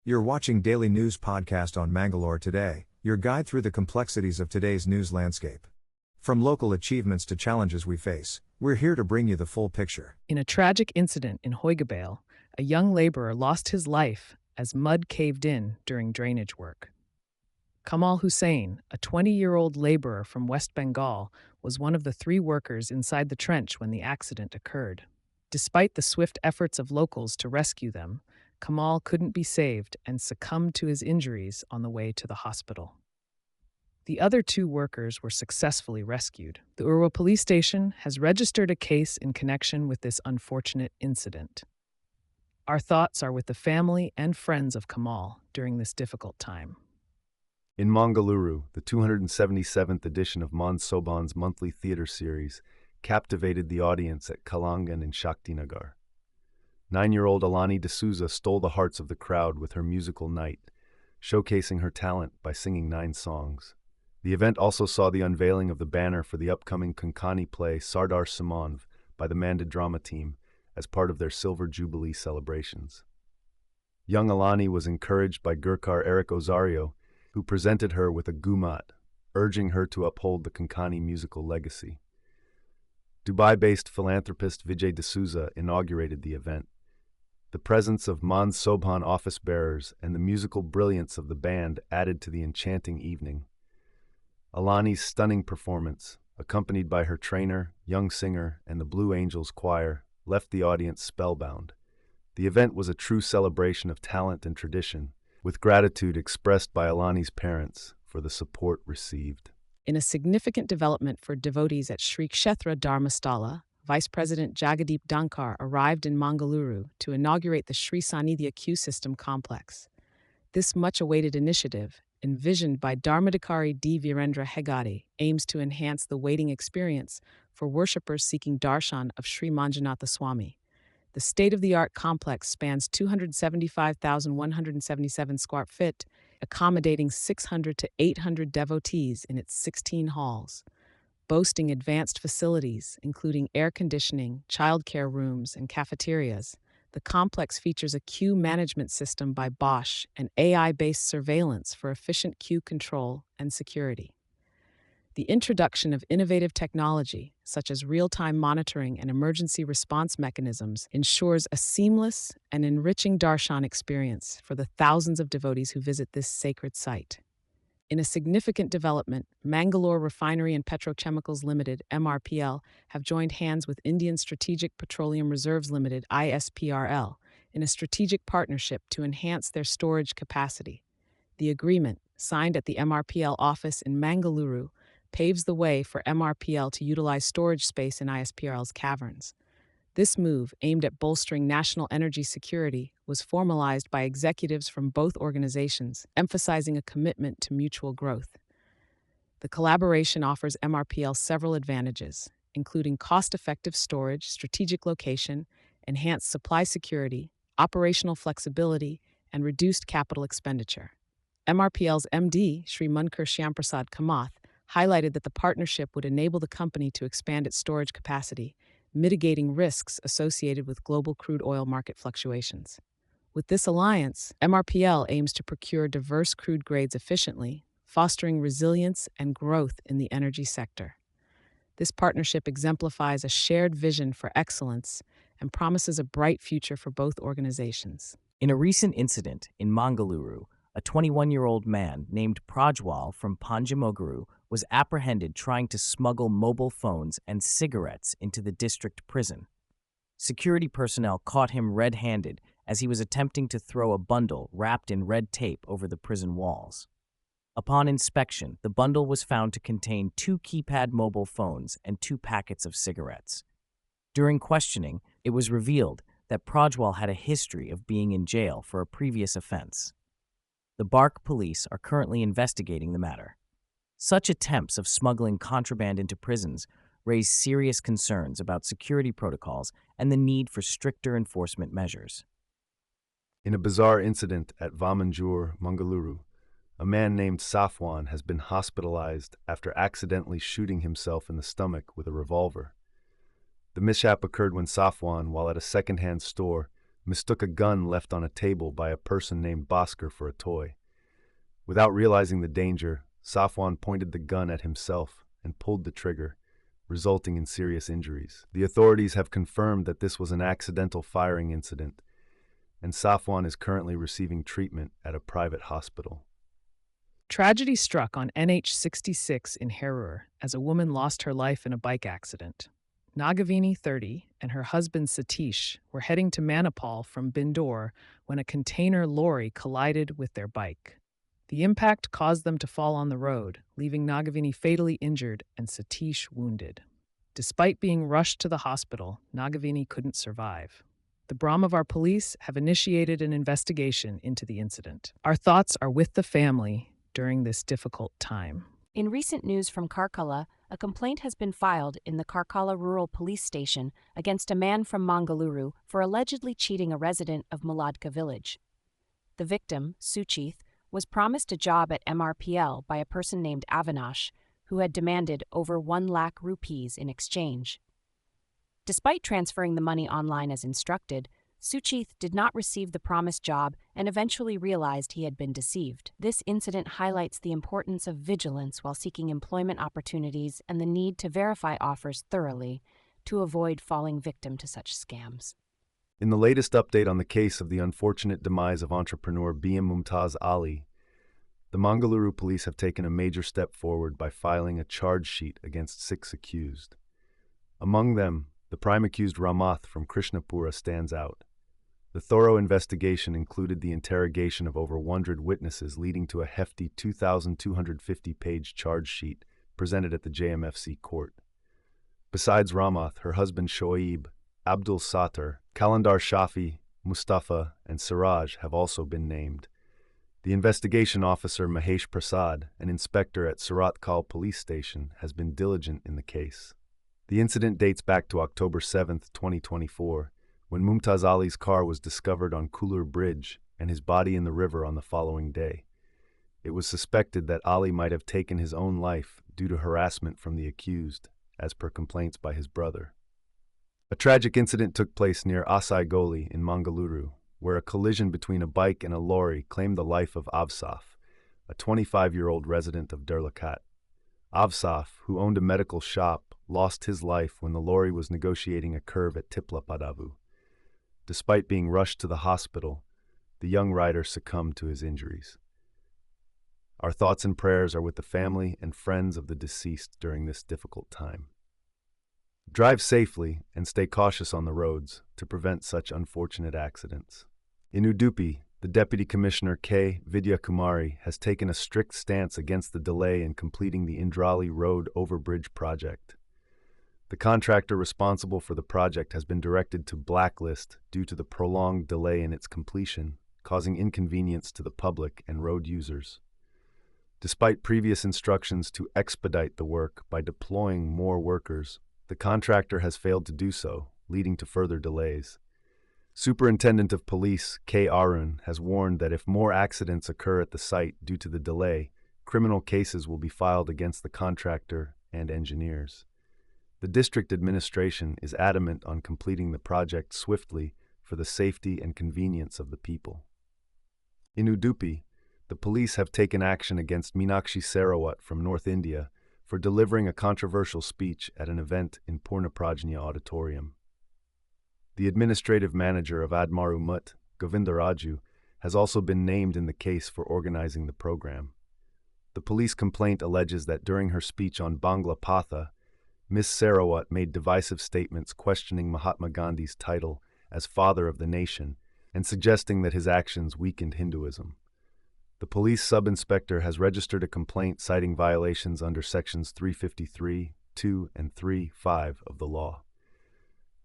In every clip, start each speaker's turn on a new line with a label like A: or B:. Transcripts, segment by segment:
A: You're watching Daily News Podcast on Mangalore Today, your guide through the complexities of today's news landscape. From local achievements to challenges we face, we're here to bring you the full picture.
B: In a tragic incident in Hoigabale, a young laborer lost his life as mud caved in during drainage work. Kamal Hussain, a 20-year-old laborer from West Bengal, was one of the 3 workers inside the trench when the accident occurred. Despite the swift efforts of locals to rescue them, Kamal couldn't be saved and succumbed to his injuries on the way to the hospital. The other 2 workers were successfully rescued. The Urwa police station has registered a case in connection with this unfortunate incident. Our thoughts are with the family and friends of Kamal during this difficult time.
C: In Mangalore, the 277th edition of Man Sobhan's monthly theater series captivated the audience at Kalangan in Shaktinagar. 9-year-old Alani D'Souza stole the hearts of the crowd with her musical night, showcasing her talent by singing 9 songs. The event also saw the unveiling of the banner for the upcoming Konkani play Sardar Samanv by the Mandad drama team as part of their Silver Jubilee celebrations. Young Alani was encouraged by Gurkar Eric Osario, who presented her with a gumat, urging her to uphold the Konkani musical legacy. Dubai-based philanthropist Vijay D'Souza inaugurated the event. The presence of Man Sobhan office bearers and the musical brilliance of the band added to the enchanting evening. Alani's stunning performance, accompanied by her trainer, young singer, and the Blue Angels Choir, left the audience spellbound. The event was a true celebration of talent and tradition, with gratitude expressed by Alani's parents for the support received.
B: In a significant development for devotees at Sri Kshetra Dharmasthala, Vice President Jagadeep Dhankar arrived in Mangalore to inaugurate the Sri Sanidhya queue system complex. This much-awaited initiative, envisioned by Dharmadhikari D. Virendra Hegade, aims to enhance the waiting experience for worshippers seeking darshan of Sri Manjunatha Swami. The state-of-the-art complex spans 275,177 square feet, accommodating 600 to 800 devotees in its 16 halls. Boasting advanced facilities, including air conditioning, childcare rooms, and cafeterias, the complex features a queue management system by Bosch and AI-based surveillance for efficient queue control and security. The introduction of innovative technology, such as real-time monitoring and emergency response mechanisms, ensures a seamless and enriching darshan experience for the thousands of devotees who visit this sacred site. In a significant development, Mangalore Refinery and Petrochemicals Limited, MRPL, have joined hands with Indian Strategic Petroleum Reserves Limited, ISPRL, in a strategic partnership to enhance their storage capacity. The agreement, signed at the MRPL office in Mangalore, paves the way for MRPL to utilize storage space in ISPRL's caverns. This move, aimed at bolstering national energy security, was formalized by executives from both organizations, emphasizing a commitment to mutual growth. The collaboration offers MRPL several advantages, including cost-effective storage, strategic location, enhanced supply security, operational flexibility, and reduced capital expenditure. MRPL's MD, Sri Munkar Shyamprasad Kamath, highlighted that the partnership would enable the company to expand its storage capacity, mitigating risks associated with global crude oil market fluctuations. With this alliance, MRPL aims to procure diverse crude grades efficiently, fostering resilience and growth in the energy sector. This partnership exemplifies a shared vision for excellence and promises a bright future for both organizations.
D: In a recent incident in Mangalore, a 21-year-old man named Prajwal from Panjimoguru was apprehended trying to smuggle mobile phones and cigarettes into the district prison. Security personnel caught him red-handed as he was attempting to throw a bundle wrapped in red tape over the prison walls. Upon inspection, the bundle was found to contain 2 keypad mobile phones and 2 packets of cigarettes. During questioning, it was revealed that Prajwal had a history of being in jail for a previous offense. The Bark police are currently investigating the matter. Such attempts of smuggling contraband into prisons raise serious concerns about security protocols and the need for stricter enforcement measures.
C: In a bizarre incident at Vamanjur, Mangaluru, a man named Safwan has been hospitalized after accidentally shooting himself in the stomach with a revolver. The mishap occurred when Safwan, while at a second-hand store, mistook a gun left on a table by a person named Bhaskar for a toy. Without realizing the danger, Safwan pointed the gun at himself and pulled the trigger, resulting in serious injuries. The authorities have confirmed that this was an accidental firing incident, and Safwan is currently receiving treatment at a private hospital.
B: Tragedy struck on NH 66 in Herur as a woman lost her life in a bike accident. Nagavini, 30, and her husband Satish were heading to Manipal from Bindor when a container lorry collided with their bike. The impact caused them to fall on the road, leaving Nagavini fatally injured and Satish wounded. Despite being rushed to the hospital, Nagavini couldn't survive. The Brahmavar police have initiated an investigation into the incident. Our thoughts are with the family during this difficult time.
E: In recent news from Karkala, a complaint has been filed in the Karkala Rural Police Station against a man from Mangalore for allegedly cheating a resident of Muladka village. The victim, Suchith, was promised a job at MRPL by a person named Avinash, who had demanded over 1 lakh rupees in exchange. Despite transferring the money online as instructed, Suchith did not receive the promised job and eventually realized he had been deceived. This incident highlights the importance of vigilance while seeking employment opportunities and the need to verify offers thoroughly to avoid falling victim to such scams.
C: In the latest update on the case of the unfortunate demise of entrepreneur BM Mumtaz Ali, the Mangalore police have taken a major step forward by filing a charge sheet against 6 accused. Among them, the prime accused Ramath from Krishnapura stands out. The thorough investigation included the interrogation of over 100 witnesses, leading to a hefty 2,250-page charge sheet presented at the JMFC court. Besides Ramath, her husband Shoaib, Abdul Sattar, Kalandar Shafi, Mustafa, and Siraj have also been named. The investigation officer Mahesh Prasad, an inspector at Surat Kal Police Station, has been diligent in the case. The incident dates back to October 7, 2024, when Mumtaz Ali's car was discovered on Kulur Bridge and his body in the river on the following day. It was suspected that Ali might have taken his own life due to harassment from the accused, as per complaints by his brother. A tragic incident took place near Asai Goli in Mangaluru, where a collision between a bike and a lorry claimed the life of Avsaf, a 25-year-old resident of Derlakat. Avsaf, who owned a medical shop, lost his life when the lorry was negotiating a curve at Tiplapadavu. Despite being rushed to the hospital, the young rider succumbed to his injuries. Our thoughts and prayers are with the family and friends of the deceased during this difficult time. Drive safely and stay cautious on the roads to prevent such unfortunate accidents. In Udupi, the Deputy Commissioner K. Vidya Kumari has taken a strict stance against the delay in completing the Indrali Road Overbridge project. The contractor responsible for the project has been directed to blacklist due to the prolonged delay in its completion, causing inconvenience to the public and road users. Despite previous instructions to expedite the work by deploying more workers, the contractor has failed to do so, leading to further delays. Superintendent of Police K. Arun has warned that if more accidents occur at the site due to the delay, criminal cases will be filed against the contractor and engineers. The district administration is adamant on completing the project swiftly for the safety and convenience of the people. In Udupi, the police have taken action against Meenakshi Sarawat from North India for delivering a controversial speech at an event in Purnaprajna Auditorium. The administrative manager of Admaru Mutt, Govindaraju, has also been named in the case for organizing the program. The police complaint alleges that during her speech on Bangla Patha, Ms. Sarawat made divisive statements questioning Mahatma Gandhi's title as father of the nation and suggesting that his actions weakened Hinduism. The police sub-inspector has registered a complaint citing violations under sections 353, 2, and 3.5 of the law.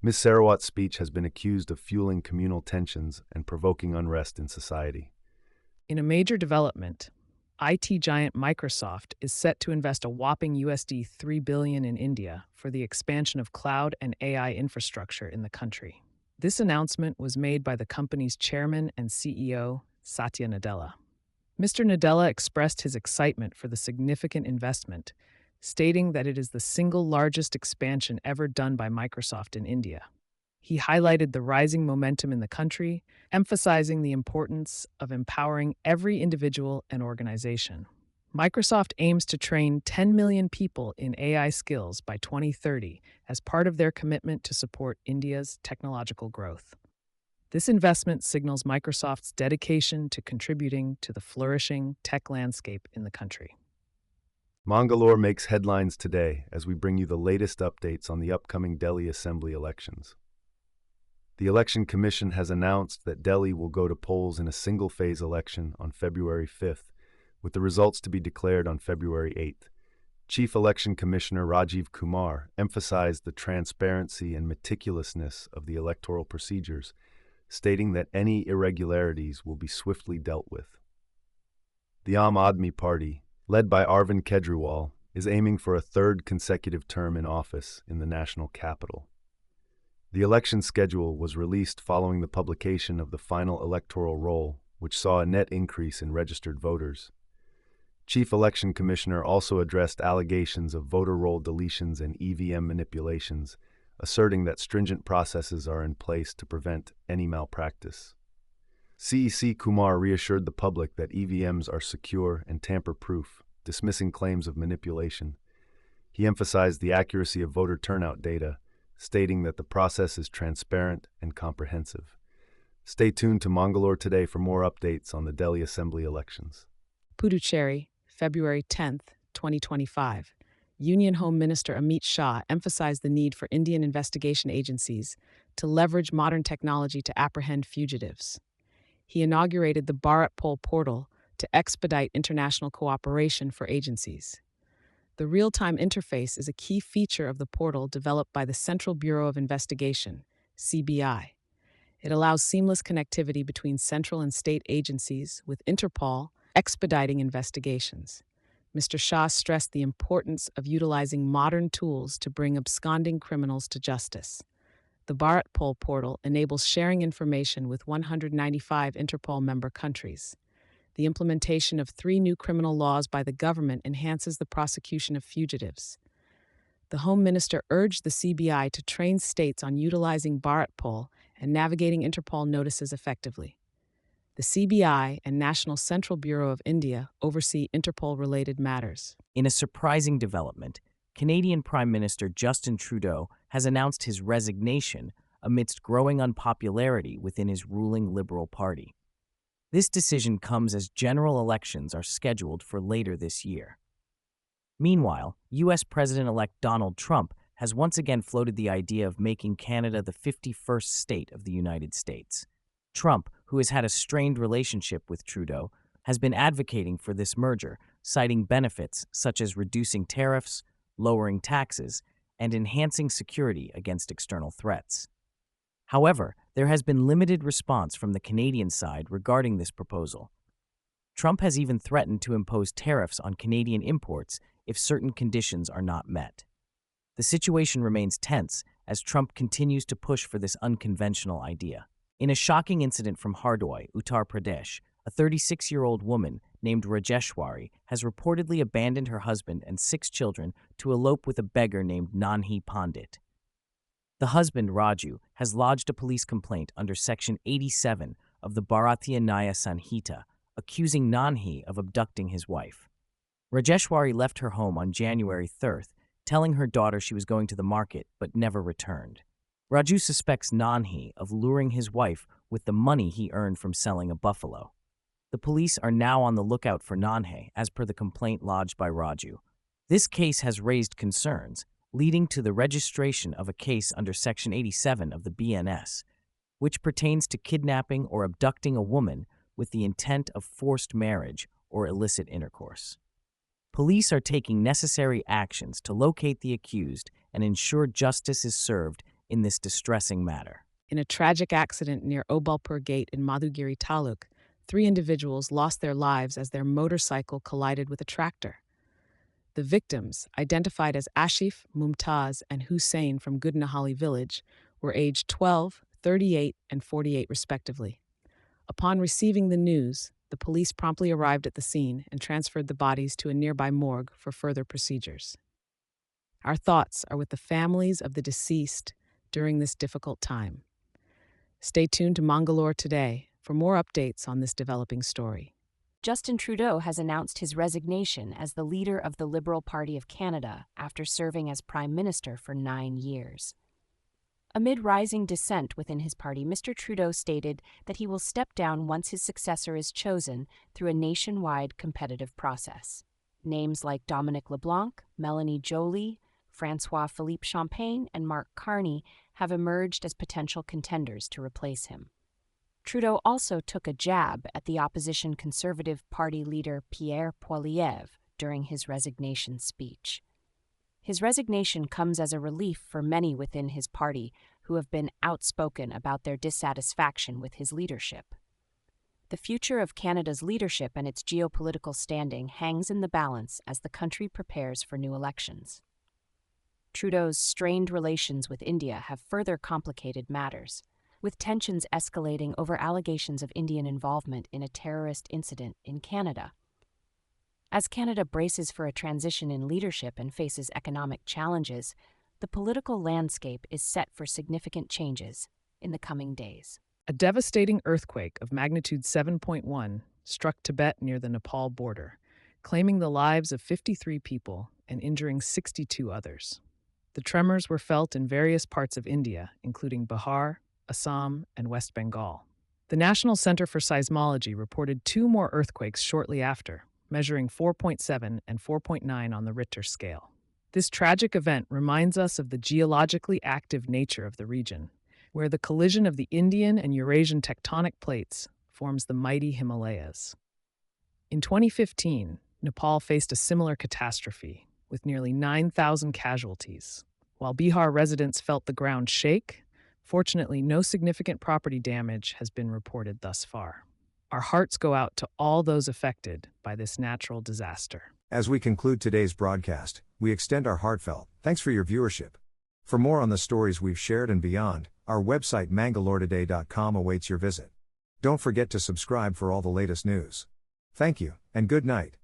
C: Ms. Sarawat's speech has been accused of fueling communal tensions and provoking unrest in society.
B: In a major development, IT giant Microsoft is set to invest a whopping USD $3 billion in India for the expansion of cloud and AI infrastructure in the country. This announcement was made by the company's chairman and CEO, Satya Nadella. Mr. Nadella expressed his excitement for the significant investment, stating that it is the single largest expansion ever done by Microsoft in India. He highlighted the rising momentum in the country, emphasizing the importance of empowering every individual and organization. Microsoft aims to train 10 million people in AI skills by 2030 as part of their commitment to support India's technological growth. This investment signals Microsoft's dedication to contributing to the flourishing tech landscape in the country.
C: Mangalore makes headlines today as we bring you the latest updates on the upcoming Delhi Assembly elections. The Election Commission has announced that Delhi will go to polls in a single-phase election on February 5th, with the results to be declared on February 8th. Chief Election Commissioner Rajiv Kumar emphasized the transparency and meticulousness of the electoral procedures, stating that any irregularities will be swiftly dealt with. The Aam Aadmi Party, led by Arvind Kejriwal, is aiming for a third consecutive term in office in the national capital. The election schedule was released following the publication of the final electoral roll, which saw a net increase in registered voters. Chief Election Commissioner also addressed allegations of voter roll deletions and EVM manipulations, asserting that stringent processes are in place to prevent any malpractice. CEC Kumar reassured the public that EVMs are secure and tamper-proof, dismissing claims of manipulation. He emphasized the accuracy of voter turnout data, stating that the process is transparent and comprehensive. Stay tuned to Mangalore Today for more updates on the Delhi Assembly elections.
B: Puducherry, February 10, 2025. Union Home Minister Amit Shah emphasized the need for Indian investigation agencies to leverage modern technology to apprehend fugitives. He inaugurated the Bharat Poll portal to expedite international cooperation for agencies. The real-time interface is a key feature of the portal developed by the Central Bureau of Investigation, CBI. It allows seamless connectivity between central and state agencies, with Interpol expediting investigations. Mr. Shah stressed the importance of utilizing modern tools to bring absconding criminals to justice. The Bharat Poll portal enables sharing information with 195 Interpol member countries. The implementation of 3 new criminal laws by the government enhances the prosecution of fugitives. The Home Minister urged the CBI to train states on utilizing Bharat Poll and navigating Interpol notices effectively. The CBI and National Central Bureau of India oversee Interpol-related matters.
D: In a surprising development, Canadian Prime Minister Justin Trudeau has announced his resignation amidst growing unpopularity within his ruling Liberal Party. This decision comes as general elections are scheduled for later this year. Meanwhile, U.S. President-elect Donald Trump has once again floated the idea of making Canada the 51st state of the United States. Trump, who has had a strained relationship with Trudeau, has been advocating for this merger, citing benefits such as reducing tariffs, lowering taxes, and enhancing security against external threats. However, there has been limited response from the Canadian side regarding this proposal. Trump has even threatened to impose tariffs on Canadian imports if certain conditions are not met. The situation remains tense as Trump continues to push for this unconventional idea. In a shocking incident from Hardoi, Uttar Pradesh, a 36-year-old woman named Rajeshwari has reportedly abandoned her husband and 6 children to elope with a beggar named Nanhi Pandit. The husband, Raju, has lodged a police complaint under Section 87 of the Bharatiya Nyaya Sanhita, accusing Nanhi of abducting his wife. Rajeshwari left her home on January 3rd, telling her daughter she was going to the market but never returned. Raju suspects Nanhi of luring his wife with the money he earned from selling a buffalo. The police are now on the lookout for Nanhi, as per the complaint lodged by Raju. This case has raised concerns, leading to the registration of a case under Section 87 of the BNS, which pertains to kidnapping or abducting a woman with the intent of forced marriage or illicit intercourse. Police are taking necessary actions to locate the accused and ensure justice is served in this distressing matter.
B: In a tragic accident near Obalpur Gate in Madhugiri Taluk, 3 individuals lost their lives as their motorcycle collided with a tractor. The victims, identified as Ashif, Mumtaz, and Hussein from Goodnahalli village, were aged 12, 38, and 48 respectively. Upon receiving the news, the police promptly arrived at the scene and transferred the bodies to a nearby morgue for further procedures. Our thoughts are with the families of the deceased, during this difficult time. Stay tuned to Mangalore today for more updates on this developing story.
E: Justin Trudeau has announced his resignation as the leader of the Liberal Party of Canada after serving as Prime Minister for 9 years. Amid rising dissent within his party, Mr. Trudeau stated that he will step down once his successor is chosen through a nationwide competitive process. Names like Dominic LeBlanc, Melanie Joly, Francois-Philippe Champagne, and Mark Carney have emerged as potential contenders to replace him. Trudeau also took a jab at the opposition Conservative Party leader Pierre Poilievre during his resignation speech. His resignation comes as a relief for many within his party who have been outspoken about their dissatisfaction with his leadership. The future of Canada's leadership and its geopolitical standing hangs in the balance as the country prepares for new elections. Trudeau's strained relations with India have further complicated matters, with tensions escalating over allegations of Indian involvement in a terrorist incident in Canada. As Canada braces for a transition in leadership and faces economic challenges, the political landscape is set for significant changes in the coming days.
B: A devastating earthquake of magnitude 7.1 struck Tibet near the Nepal border, claiming the lives of 53 people and injuring 62 others. The tremors were felt in various parts of India, including Bihar, Assam, and West Bengal. The National Center for Seismology reported 2 more earthquakes shortly after, measuring 4.7 and 4.9 on the Richter scale. This tragic event reminds us of the geologically active nature of the region, where the collision of the Indian and Eurasian tectonic plates forms the mighty Himalayas. In 2015, Nepal faced a similar catastrophe, with nearly 9,000 casualties. While Bihar residents felt the ground shake, fortunately, no significant property damage has been reported thus far. Our hearts go out to all those affected by this natural disaster.
A: As we conclude today's broadcast, we extend our heartfelt thanks for your viewership. For more on the stories we've shared and beyond, our website mangaloretoday.com awaits your visit. Don't forget to subscribe for all the latest news. Thank you, and good night.